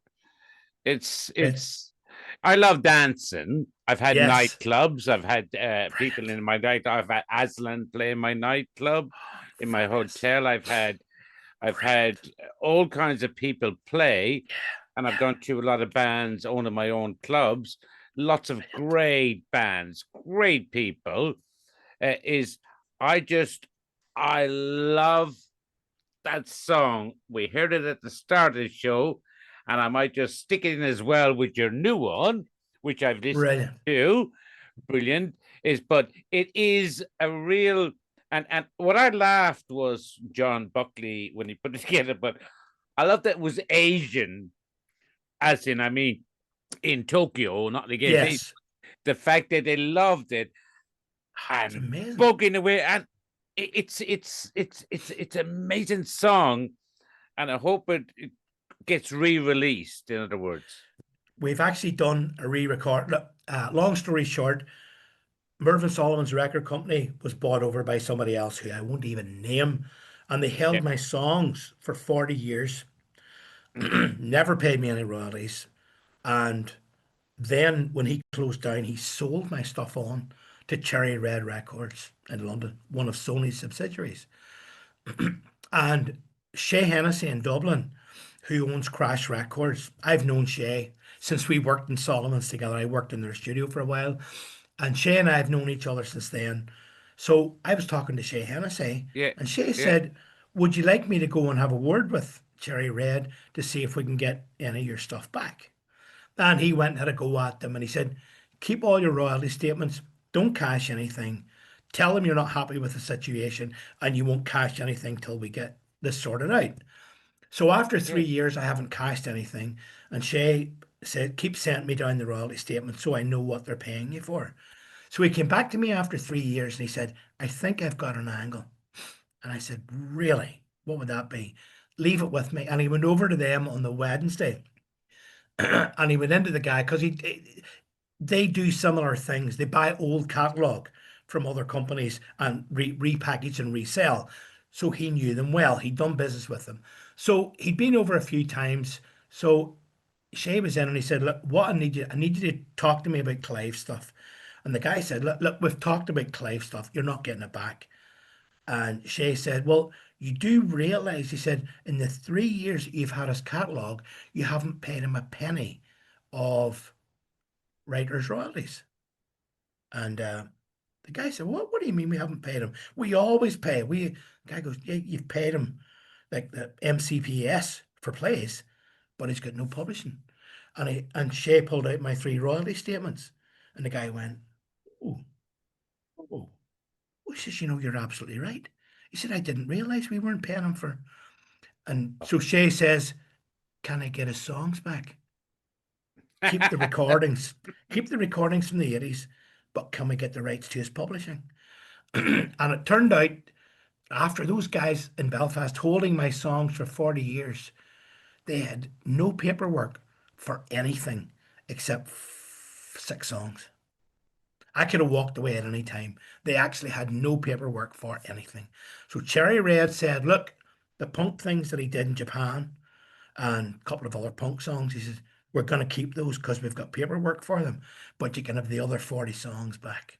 I love dancing. I've had Yes. nightclubs. I've had people in my night. I've had Aslan play in my nightclub, in my hotel. I've had all kinds of people play, and I've gone to a lot of bands, owning my own clubs. Lots of great bands, great people. I love that song. We heard it at the start of the show, and I might just stick it in as well with your new one, which I've listened Brilliant. to. Brilliant. But it is a real, and what I laughed was John Buckley when he put it together, but I love that it was Asian, as in, I mean, in Tokyo, not again. Yes. The fact that they loved it It's and amazing. bugging away, and it's an amazing song, and I hope it gets re-released. In other words, We've actually done a re-record. Look, long story short, Mervyn Solomon's record company was bought over by somebody else who I won't even name, and they held yeah, my songs for 40 years. never paid me any royalties. And then when he closed down, he sold my stuff on to Cherry Red Records in London, one of Sony's subsidiaries. And Shay Hennessy in Dublin, who owns Crash Records, I've known Shay since we worked in Solomon's together. I worked in their studio for a while, and Shay and I have known each other since then. So I was talking to Shay Hennessy, Yeah, and Shay yeah. said, would you like me to go and have a word with Cherry Red to see if we can get any of your stuff back? And he went and had a go at them, and he said, keep all your royalty statements, don't cash anything. Tell them you're not happy with the situation and you won't cash anything till we get this sorted out. So after 3 years, I haven't cashed anything. And Shay said, keep sending me down the royalty statement so I know what they're paying you for. So he came back to me after 3 years and he said, I think I've got an angle. And I said, really? What would that be? Leave it with me. And he went over to them on the Wednesday and he went into the guy because they do similar things. They buy old catalog from other companies and repackage and resell. So he knew them well. He'd done business with them. So he'd been over a few times. So Shay was in and he said, look, what I need you to talk to me about Clive stuff. And the guy said, look, we've talked about Clive stuff. You're not getting it back. And Shay said, well, you do realize, he said, in the 3 years that you've had his catalogue, you haven't paid him a penny of writers' royalties. And the guy said, what do you mean we haven't paid him? We always pay. The guy goes, yeah, you've paid him like the MCPS for plays, but he's got no publishing. And Shay pulled out my 3 royalty statements. And the guy went, oh. He says, you're absolutely right. He said, I didn't realize we weren't paying him for. And so Shay says, can I get his songs back? Keep the recordings from the 80s, but can we get the rights to his publishing? And it turned out, after those guys in Belfast holding my songs for 40 years, they had no paperwork for anything except 6 songs. I could have walked away at any time. They actually had no paperwork for anything. So Cherry Red said, look, the punk things that he did in Japan and a couple of other punk songs, he says, we're going to keep those because we've got paperwork for them, but you can have the other 40 songs back,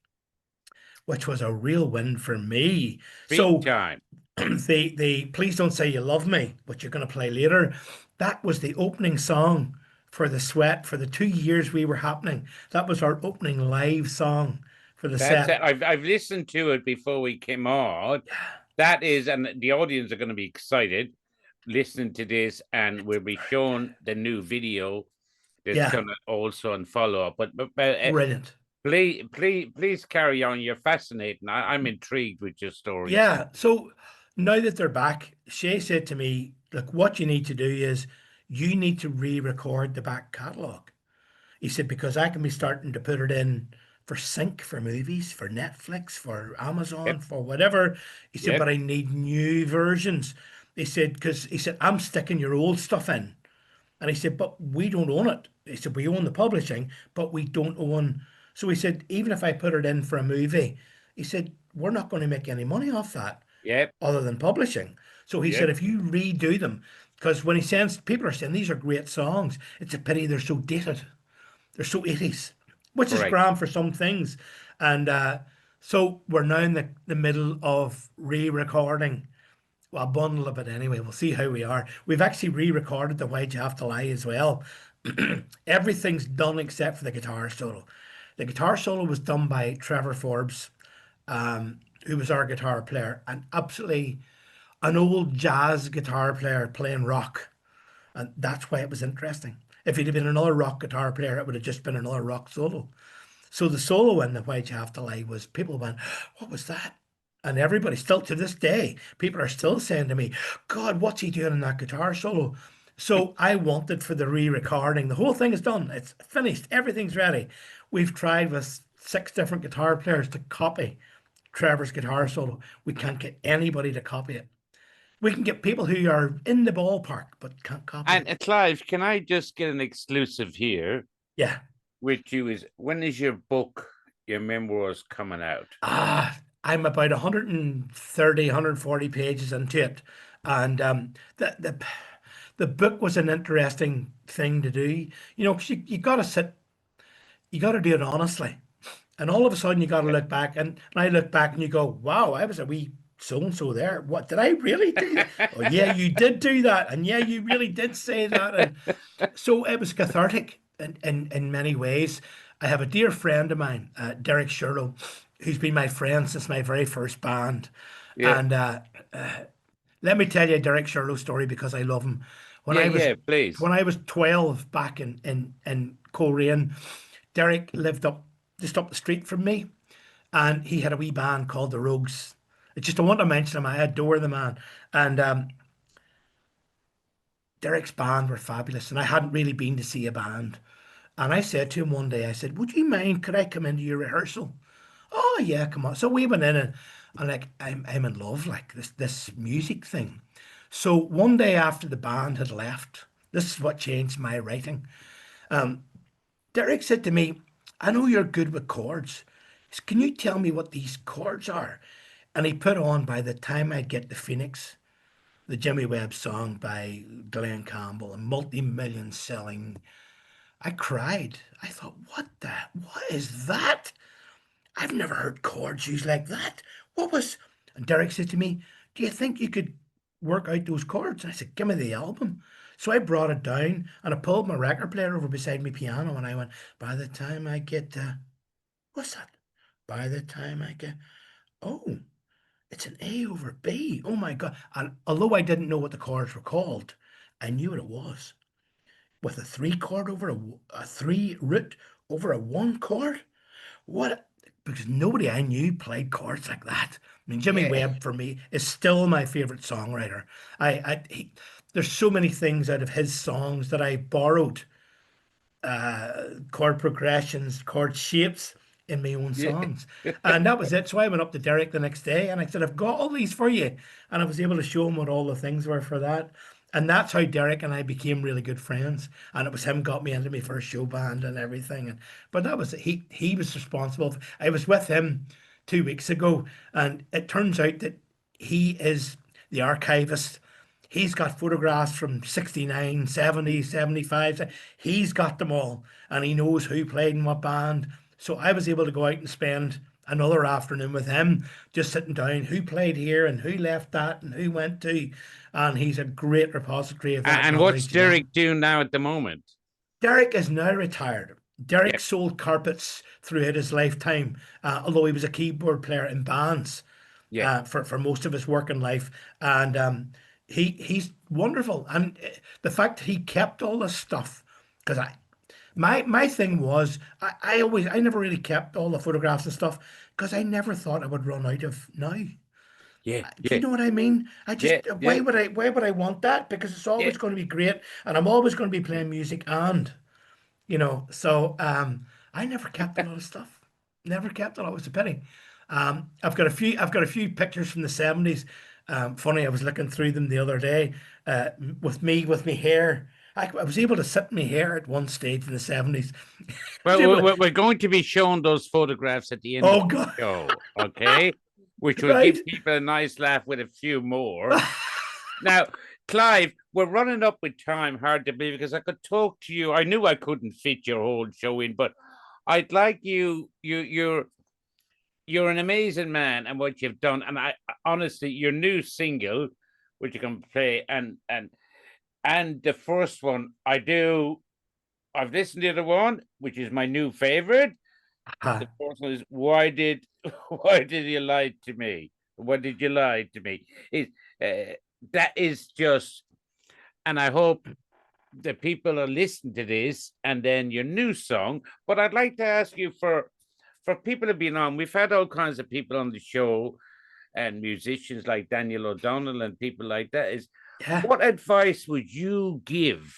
which was a real win for me. Big time. the Please Don't Say You Love Me, which you're going to play later, that was the opening song for the Sweat for the 2 years we were happening. That was our opening live song for the set. I've listened to it before we came on. That is, and the audience are going to be excited listening to this, and we'll be shown the new video that's going to also follow up. But brilliant. Please carry on. You're fascinating. I'm intrigued with your story. Yeah. So now that they're back, Shay said to me, look, what you need to do is you need to re-record the back catalogue. He said, because I can be starting to put it in for sync for movies, for Netflix, for Amazon, for whatever. He said, but I need new versions. He said, because he said, I'm sticking your old stuff in. And he said, but we don't own it. He said, we own the publishing, but we don't own. So he said, even if I put it in for a movie, he said, we're not going to make any money off that other than publishing. So he said, if you redo them, because when he sends, people are saying these are great songs. It's a pity they're so dated. They're so 80s, which is grand for some things. And so we're now in the middle of re-recording. Well, a bundle of it anyway. We'll see how we are. We've actually re-recorded the Why'd You Have to Lie as well. Everything's done except for the guitar solo. The guitar solo was done by Trevor Forbes, who was our guitar player, and absolutely an old jazz guitar player playing rock. And that's why it was interesting. If he'd have been another rock guitar player, it would have just been another rock solo. So the solo in the Why'd You Have to Lie was, people went, what was that? And everybody still to this day, people are still saying to me, God, what's he doing in that guitar solo? So I wanted for the re-recording. The whole thing is done. It's finished. Everything's ready. We've tried with 6 different guitar players to copy Trevor's guitar solo. We can't get anybody to copy it. We can get people who are in the ballpark, but can't copy it. And Clive, can I just get an exclusive here? Yeah. With you is, when is your book, your memoirs coming out? I'm about 130, 140 pages into it. And the the book was an interesting thing to do, you know, 'cause you got to sit, you got to do it honestly. And all of a sudden, you got to look back, and I look back and you go, wow, I was a wee so and so there. What did I really do that? Oh, yeah, you did do that. And yeah, you really did say that. And so it was cathartic in many ways. I have a dear friend of mine, Derek Sherlow, who's been my friend since my very first band. Yeah. And let me tell you a Derek Sherlow story because I love him. Yeah, yeah, please. When I was 12 back in Coleraine, Derek lived just up the street from me, and he had a wee band called the Rogues. I just don't want to mention him. I adore the man. And Derek's band were fabulous, and I hadn't really been to see a band. And I said to him one day, I said, would you mind, could I come into your rehearsal? Oh yeah, come on. So we went in, and like I'm in love, like this music thing. So one day after the band had left, this is what changed my writing. Derek said to me, I know you're good with chords. He said, can you tell me what these chords are? And he put on By the Time I Get to Phoenix, the Jimmy Webb song by Glenn Campbell, a multi-million selling. I cried. I thought, what is that? I've never heard chords used like that. And Derek said to me, do you think you could work out those chords? And I said, give me the album. So I brought it down and I pulled my record player over beside my piano and I went, by the time I get what's that? By the time I get, oh, it's an A over B. Oh my God. And although I didn't know what the chords were called, I knew what it was. With a 3 chord over a 3 root over a 1 chord. What? Because nobody I knew played chords like that. I mean, Jimmy Webb for me is still my favorite songwriter. There's so many things out of his songs that I borrowed, chord progressions, chord shapes in my own songs. And that was it. So I went up to Derek the next day and I said, I've got all these for you. And I was able to show him what all the things were for that. And that's how Derek and I became really good friends. And it was him got me into my first show band and everything. But that was he was responsible. I was with him 2 weeks ago, and it turns out that he is the archivist. He's got photographs from 69, 70, 75. He's got them all, and he knows who played in what band. So I was able to go out and spend another afternoon with him, just sitting down, who played here and who left that and who went to. And he's a great repository of that. And what's Derek doing now at the moment? Derek is now retired. Derek sold carpets throughout his lifetime, although he was a keyboard player in bands for most of his working life. And he's wonderful. And the fact that he kept all this stuff, because my thing was I never really kept all the photographs and stuff because I never thought I would run out of now. Do you know what I mean? Why would I want that? Because it's always going to be great, and I'm always going to be playing music, and so I never kept a lot of stuff. Never kept it. It was a pity. I've got a few pictures from the 70s. Funny, I was looking through them the other day. With my hair. I was able to sit in my hair at one stage in the 70s. Well, we're going to be showing those photographs at the end of the show, okay? Which will give people a nice laugh with a few more. Now, Clive, we're running up with time, hard to believe, because I could talk to you. I knew I couldn't fit your whole show in, but I'd like you're an amazing man and what you've done. And I honestly, your new single, which you can play, and the first one, I've listened to the one, which is my new favorite. The first one is why did you lie to me? What did you lie to me? That is just, and I hope the people are listening to this and then your new song. But I'd like to ask you for people who've been on. We've had all kinds of people on the show, and musicians like Daniel O'Donnell and people like that. What advice would you give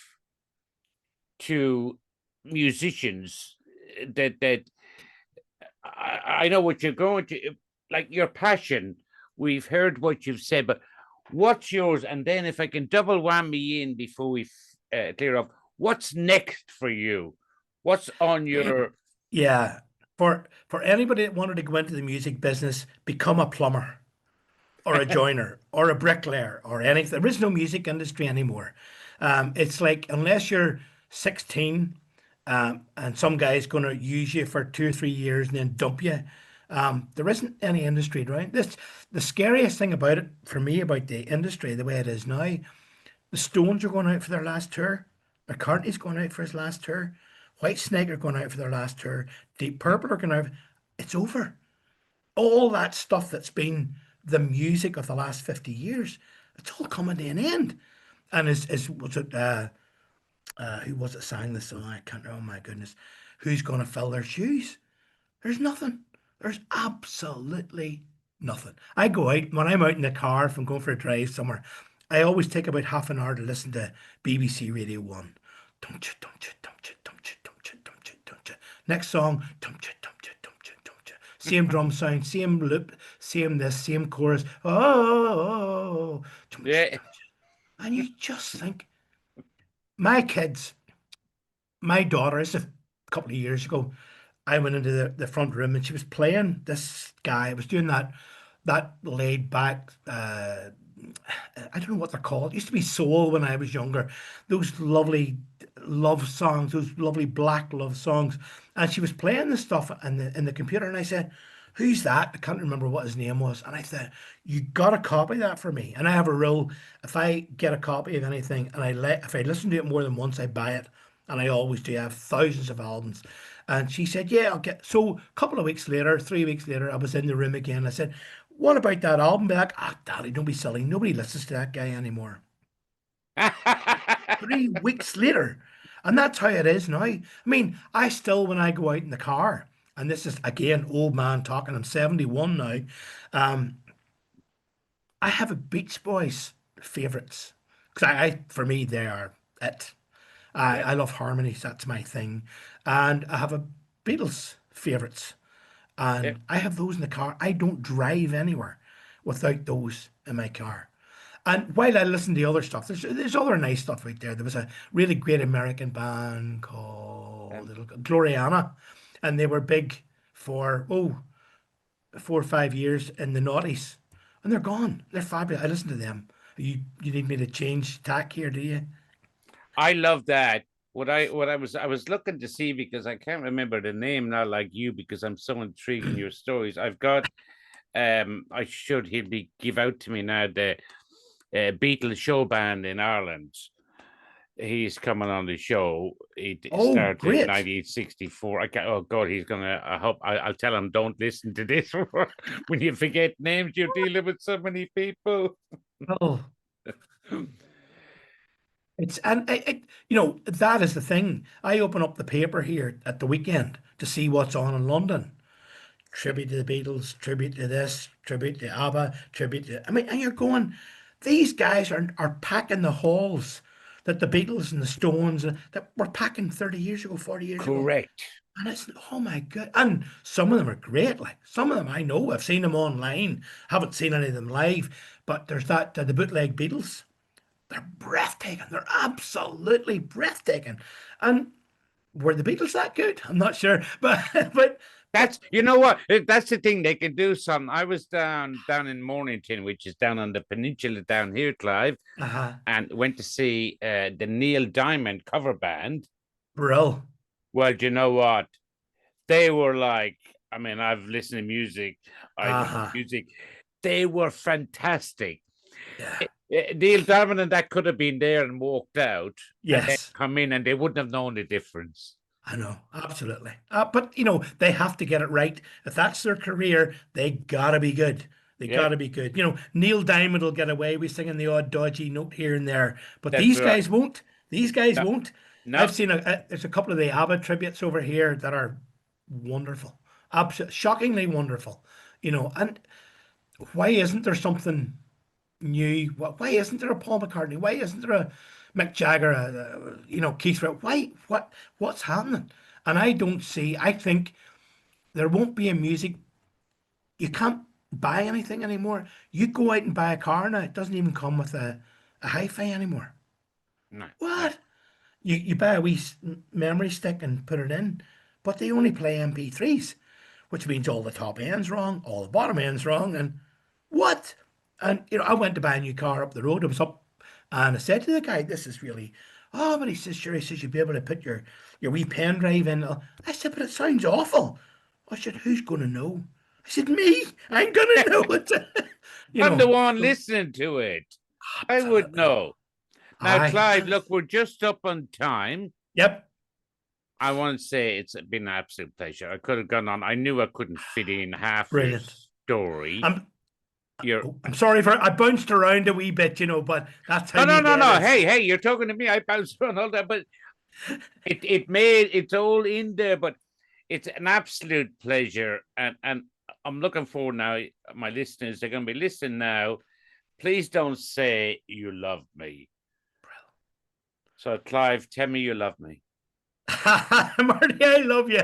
to musicians that I know what you're going to, like your passion, we've heard what you've said, but what's yours? And then if I can double whammy in before we clear up, what's next for you? What's on your... Yeah, for anybody that wanted to go into the music business, become a plumber or a joiner or a bricklayer or anything. There is no music industry anymore. It's like unless you're 16, and some guy's going to use you for 2 or 3 years and then dump you. There isn't any industry, right? The scariest thing about it for me about the industry, the way it is now, the Stones are going out for their last tour. McCartney's going out for his last tour. Whitesnake are going out for their last tour. Deep Purple are going out. It's over. All that stuff that's been the music of the last 50 years, it's all coming to an end. And was it who was it sang the song? I can't. Oh my goodness, who's going to fill their shoes? There's nothing. There's absolutely nothing. I go out when I'm out in the car if I'm going for a drive somewhere. I always take about half an hour to listen to BBC Radio One. Don't you, don't you, don't you, don't you, don't you, don't you, don't you. Next song. Don't you, don't you, don't you, don't you. Same drum sound, same loop, same this, same chorus. Oh, don't you, Yeah. don't you. And you just think, my kids, my daughter, this is a couple of years ago, I went into the front room and she was playing this guy. I was doing that laid back, I don't know what they're called. It used to be soul when I was younger. Those lovely love songs, those lovely black love songs. And she was playing this stuff in the computer. And I said, who's that? I can't remember what his name was. And I said, you got to copy that for me. And I have a rule. If I get a copy of anything and if I listen to it more than once, I buy it. And I always do. I have thousands of albums. And she said, yeah, I'll get. So a couple of weeks later, 3 weeks later, I was in the room again. I said, what about that album? Be like, Daddy, don't be silly. Nobody listens to that guy anymore. 3 weeks later. And that's how it is now. I mean, I still, when I go out in the car, and this is, again, old man talking, I'm 71 now, I have a Beach Boys favorites. Because for me, they are it. I love harmonies. That's my thing. And I have a Beatles favorites. And I have those in the car. I don't drive anywhere without those in my car. And while I listen to other stuff, there's other nice stuff out there. There was a really great American band called Gloriana, and they were big for 4 or 5 years in the noughties, and they're gone. They're fabulous. I listen to them. You need me to change tack here, do you? I love that. I was looking to see, because I can't remember the name now, like you, because I'm so intrigued in your stories. I've got he'll give out to me now the Beatles show band in Ireland. He's coming on the show. He started great. in 1964. Oh God, he's gonna. I hope I'll tell him, don't listen to this when you forget names. You're dealing with so many people. Oh. That is the thing. I open up the paper here at the weekend to see what's on in London. Tribute to the Beatles, tribute to this, tribute to ABBA, and you're going, these guys are packing the halls that the Beatles and the Stones that were packing 30 years ago, 40 years ago. Correct. And it's, oh my God. And some of them are great. Like some of them I know. I've seen them online. Haven't seen any of them live. But there's the bootleg Beatles. They're breathtaking. They're absolutely breathtaking. And were the Beatles that good? I'm not sure. But that's, you know what? That's the thing. They can do something. I was down in Mornington, which is down on the peninsula down here, Clive, and went to see the Neil Diamond cover band. Brill. Well, do you know what? They were like, I mean, I've listened to music. They were fantastic. Yeah. Neil Diamond and that could have been there and walked out. Yes. And then come in and they wouldn't have known the difference. I know, absolutely. But, they have to get it right. If that's their career, they got to be good. They got to be good. Neil Diamond will get away with singing the odd dodgy note here and there. But these guys won't. These guys won't. No. I've seen there's a couple of the ABBA tributes over here that are wonderful. Absolutely, shockingly wonderful. And why isn't there something new? Why isn't there a Paul McCartney? Why isn't there a Mick Jagger? Keith Richards? Why? What's happening? And I think there won't be a music. You can't buy anything anymore. You go out and buy a car now. It doesn't even come with a hi-fi anymore. No. What? You buy a wee memory stick and put it in, but they only play MP3s, which means all the top end's wrong, all the bottom end's wrong, and what? And I went to buy a new car up the road. I was up And I said to the guy, this is really, oh, but he says, sure, he says, you'll be able to put your wee pen drive in. I said, but it sounds awful. I said, who's going to know? I said, me, I'm going to know it. I'm the one listening to it. I would know. Now, Aye. Clive, look, we're just up on time. Yep. I want to say it's been an absolute pleasure. I could have gone on. I knew I couldn't fit in half your Brilliant. story. I'm sorry I bounced around a wee bit, but that's how No. Hey, you're talking to me. I bounced around all that, but it's all in there. But it's an absolute pleasure, and I'm looking forward now. My listeners, they're going to be listening now. Please don't say you love me. So, Clive, tell me you love me. Marty, I love you.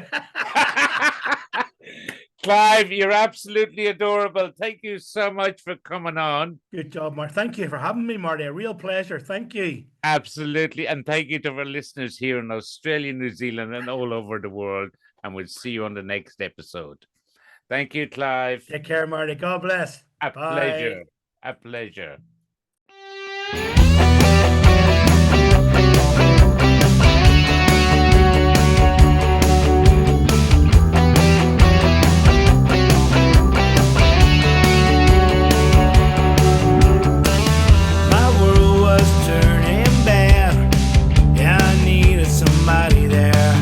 Clive, you're absolutely adorable. Thank you so much for coming on. Good job, Marty. Thank you for having me, Marty. A real pleasure. Thank you. Absolutely. And thank you to our listeners here in Australia, New Zealand, and all over the world. And we'll see you on the next episode. Thank you, Clive. Take care, Marty. God bless. A Bye. pleasure. A pleasure. My world was turning bad, and I needed somebody there.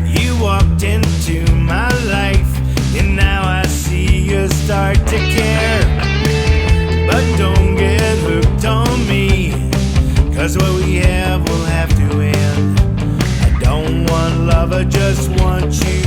You walked into my life, and now I see you start to care. But don't get hooked on me, 'cause what we have will have to end. I don't want love, I just want you.